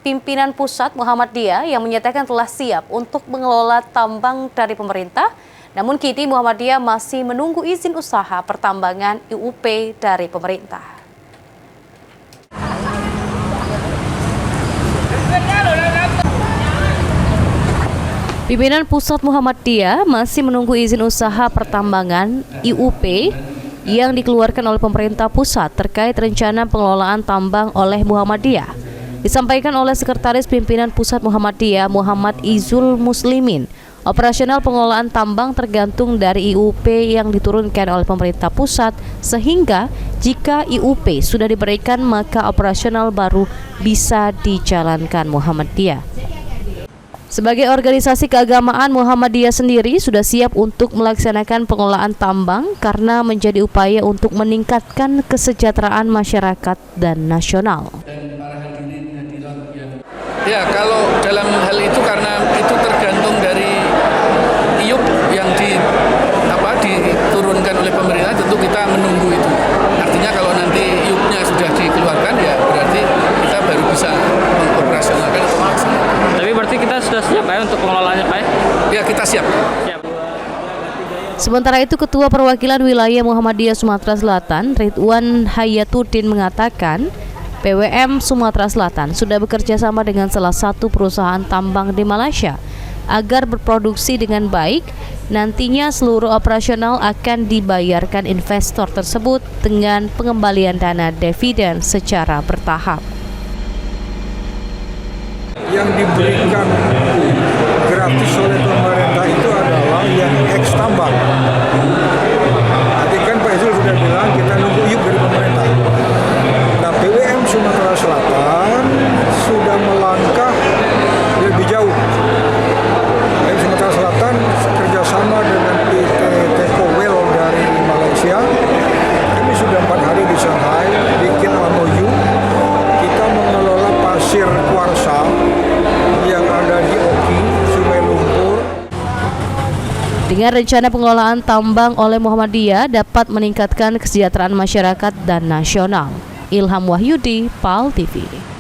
pimpinan pusat Muhammadiyah yang menyatakan telah siap untuk mengelola tambang dari pemerintah. Namun kini Muhammadiyah masih menunggu izin usaha pertambangan IUP dari pemerintah. Pimpinan pusat Muhammadiyah masih menunggu izin usaha pertambangan IUP yang dikeluarkan oleh pemerintah pusat terkait rencana pengelolaan tambang oleh Muhammadiyah. Disampaikan oleh Sekretaris Pimpinan Pusat Muhammadiyah Muhammad Izul Muslimin, operasional pengelolaan tambang tergantung dari IUP yang diturunkan oleh pemerintah pusat, sehingga jika IUP sudah diberikan maka operasional baru bisa dijalankan Muhammadiyah. Sebagai organisasi keagamaan, Muhammadiyah sendiri sudah siap untuk melaksanakan pengelolaan tambang karena menjadi upaya untuk meningkatkan kesejahteraan masyarakat dan nasional. Ya, kalau dalam hal itu karena itu tergantung dari IUP yang diturunkan oleh pemerintah, tentu kita menunggu itu. Artinya kalau nanti IUP-nya sudah dikeluarkan, ya berarti kita baru bisa mengoperasionalkan itu maksimal. Tapi berarti kita sudah siap ya untuk pengelolaannya, Pak? Ya, kita siap. Sementara itu, Ketua Perwakilan Wilayah Muhammadiyah Sumatera Selatan, Ridwan Hayatuddin, mengatakan PWM Sumatera Selatan sudah bekerja sama dengan salah satu perusahaan tambang di Malaysia agar berproduksi dengan baik. Nantinya seluruh operasional akan dibayarkan investor tersebut dengan pengembalian dana dividen secara bertahap. Yang diberikan gratis oleh pemerintah itu adalah yang eks tambang. Tadi kan Pak Izul sudah bilang kita nunggu IUP dari pemerintah. Nah, PWM Sumatera Selatan sudah melangkah lebih jauh. PWM Sumatera Selatan kerjasama dengan PT Tekowel dari Malaysia. Kami sudah 4 hari di Shanghai bikin MOU. Kita mengelola pasir kuarsa yang ada di Oki, Sungai Lumpur. Dengan rencana pengelolaan tambang oleh Muhammadiyah dapat meningkatkan kesejahteraan masyarakat dan nasional. Ilham Wahyudi, PAL TV.